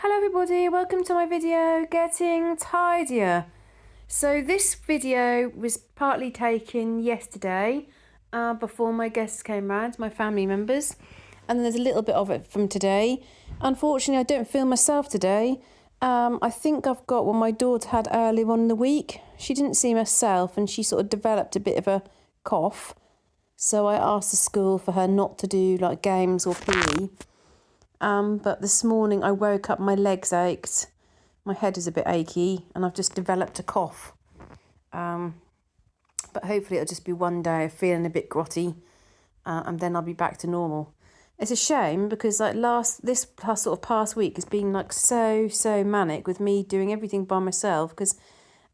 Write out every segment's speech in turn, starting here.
Hello everybody, welcome to my video, Getting Tidier. So this video was partly taken yesterday before my guests came round, my family members, and then there's a little bit of it from today. Unfortunately, I don't film myself today. I think I've got what my daughter had earlier on in the week. She didn't see herself and she sort of developed a bit of a cough. So I asked the school for her not to do like games or PE. But this morning I woke up, my legs ached, my head is a bit achy, and I've just developed a cough. But hopefully it'll just be one day of feeling a bit grotty, and then I'll be back to normal. It's a shame because like this past week has been like so manic with me doing everything by myself because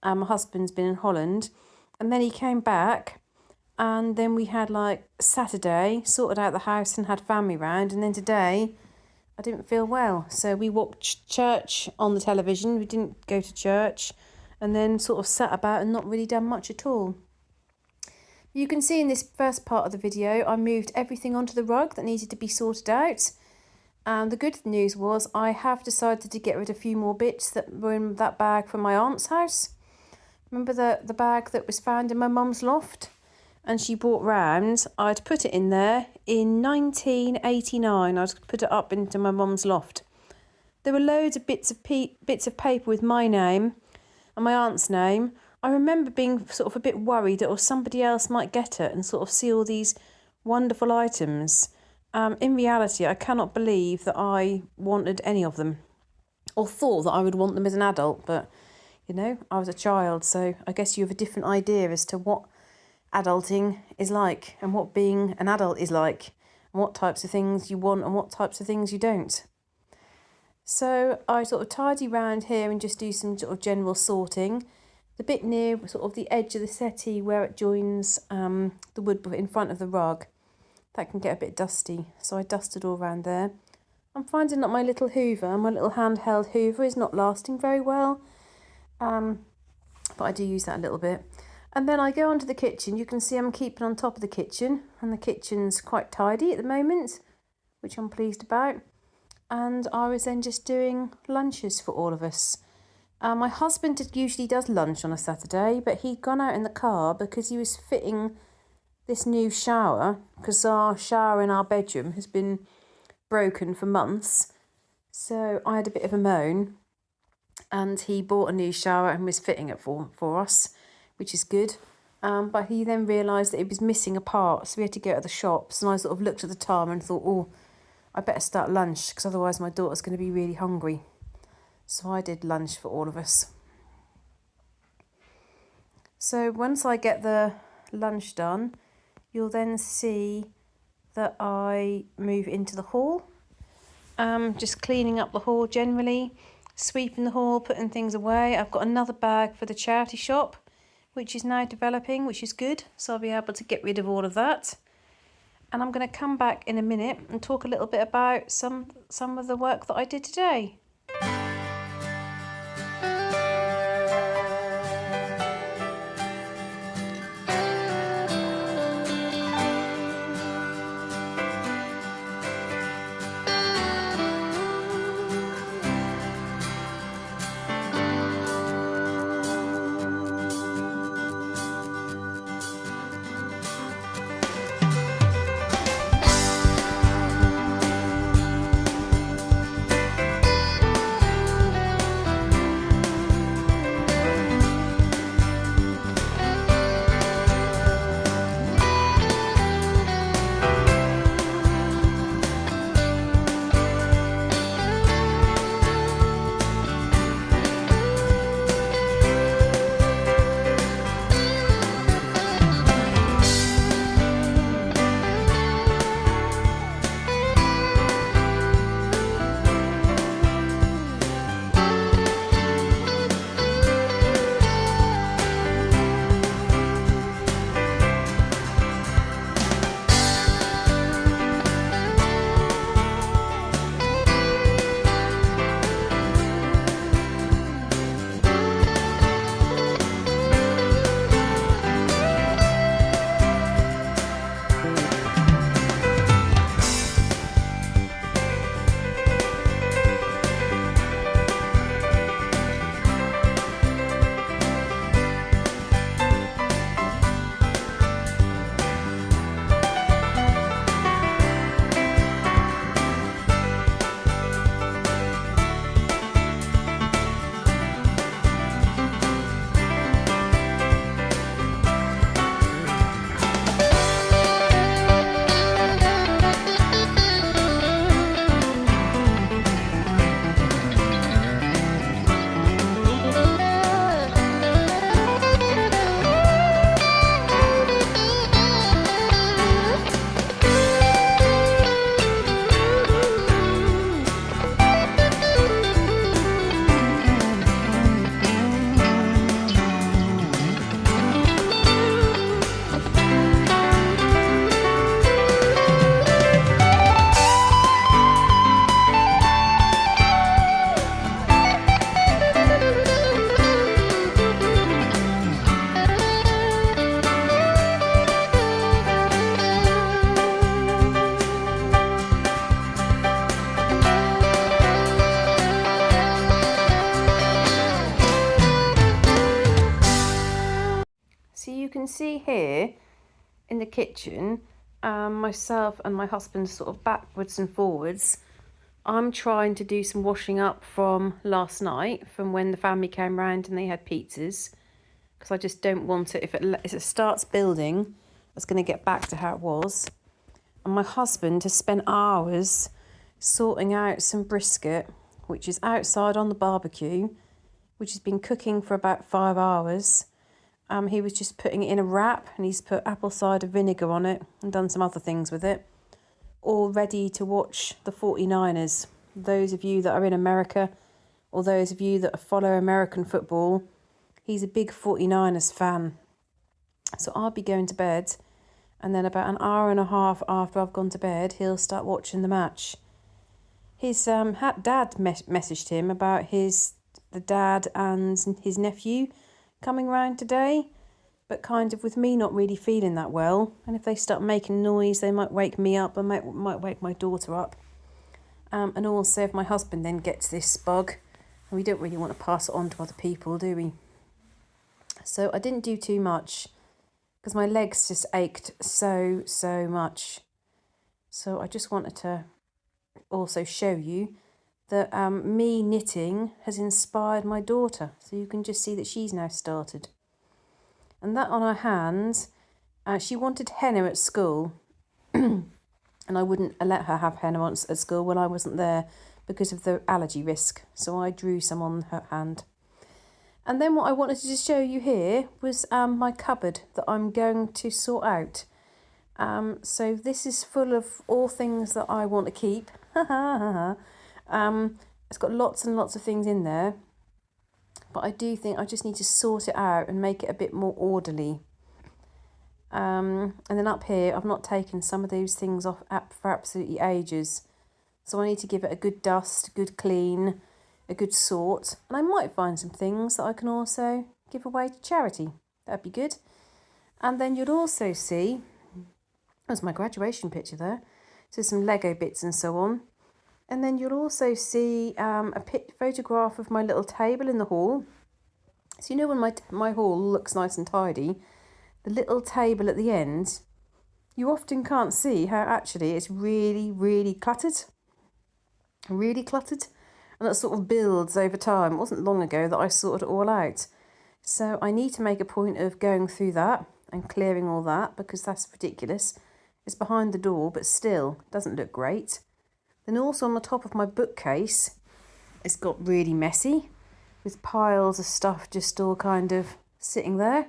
my husband's been in Holland, and then he came back, and then we had like Saturday, sorted out the house and had family round, and then today I didn't feel well, so we watched church on the television. We didn't go to church, and then sort of sat about and not really done much at all. You can see in this first part of the video, I moved everything onto the rug that needed to be sorted out. And the good news was I have decided to get rid of a few more bits that were in that bag from my aunt's house. Remember the bag that was found in my mum's loft? And she brought round, I'd put it in there in 1989. I'd put it up into my mum's loft. There were loads of bits of paper with my name and my aunt's name. I remember being sort of a bit worried that somebody else might get it and sort of see all these wonderful items. In reality, I cannot believe that I wanted any of them or thought that I would want them as an adult. But, you know, I was a child, so I guess you have a different idea as to what adulting is like and what being an adult is like and what types of things you want and what types of things you don't. So I sort of tidy round here and just do some sort of general sorting. The bit near sort of the edge of the settee where it joins the wood in front of the rug, that can get a bit dusty, so I dusted all around there. I'm finding that my little hoover, my little handheld hoover, is not lasting very well, but I do use that a little bit. And then I go onto the kitchen. You can see I'm keeping on top of the kitchen, and the kitchen's quite tidy at the moment, which I'm pleased about. And I was then just doing lunches for all of us. My husband usually does lunch on a Saturday, but he'd gone out in the car because he was fitting this new shower, because our shower in our bedroom has been broken for months. So I had a bit of a moan, and he bought a new shower and was fitting it for us, which is good. But he then realised that it was missing a part, so we had to go to the shops, and I sort of looked at the time and thought, oh, I better start lunch, because otherwise my daughter's going to be really hungry. So I did lunch for all of us. So once I get the lunch done, you'll then see that I move into the hall. Just cleaning up the hall generally, sweeping the hall, putting things away. I've got another bag for the charity shop, which is now developing, which is good. So I'll be able to get rid of all of that. And I'm going to come back in a minute and talk a little bit about some of the work that I did today. see here in the kitchen, myself and my husband sort of backwards and forwards. I'm trying to do some washing up from last night, from when the family came round and they had pizzas, because I just don't want it, if it starts building, it's going to get back to how it was. And my husband has spent hours sorting out some brisket, which is outside on the barbecue, which has been cooking for about 5 hours. He was just putting it in a wrap, and he's put apple cider vinegar on it and done some other things with it, all ready to watch the 49ers. Those of you that are in America, or those of you that follow American football, he's a big 49ers fan. So I'll be going to bed, and then about an hour and a half after I've gone to bed, he'll start watching the match. His dad messaged him about the dad and his nephew coming round today, but kind of with me not really feeling that well, and if they start making noise they might wake me up, and might wake my daughter up, and also if my husband then gets this bug, and we don't really want to pass it on to other people, do we? So I didn't do too much because my legs just ached so much. So I just wanted to also show you that me knitting has inspired my daughter. So you can just see that she's now started. And that on her hands, she wanted henna at school. And I wouldn't let her have henna at school when I wasn't there because of the allergy risk. So I drew some on her hand. And then what I wanted to just show you here was my cupboard that I'm going to sort out. So this is full of all things that I want to keep. It's got lots and lots of things in there, but I do think I just need to sort it out and make it a bit more orderly. And then up here, I've not taken some of those things off for absolutely ages, so I need to give it a good dust, a good clean, a good sort, and I might find some things that I can also give away to charity. That'd be good. And then you'd also see, there's my graduation picture there, so some Lego bits and so on. And then you'll also see a photograph of my little table in the hall. So you know when my hall looks nice and tidy, the little table at the end, you often can't see how actually it's really cluttered. Really cluttered. And that sort of builds over time. It wasn't long ago that I sorted it all out. So I need to make a point of going through that and clearing all that, because that's ridiculous. It's behind the door, but still, it doesn't look great. Then also on the top of my bookcase, it's got really messy with piles of stuff just all kind of sitting there.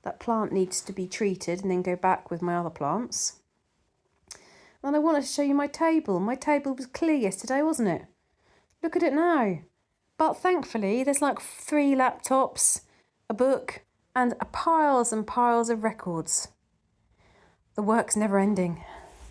That plant needs to be treated and then go back with my other plants. And I wanted to show you my table. My table was clear yesterday, wasn't it? Look at it now. But thankfully, there's like 3 laptops, a book, and piles and piles of records. The work's never ending.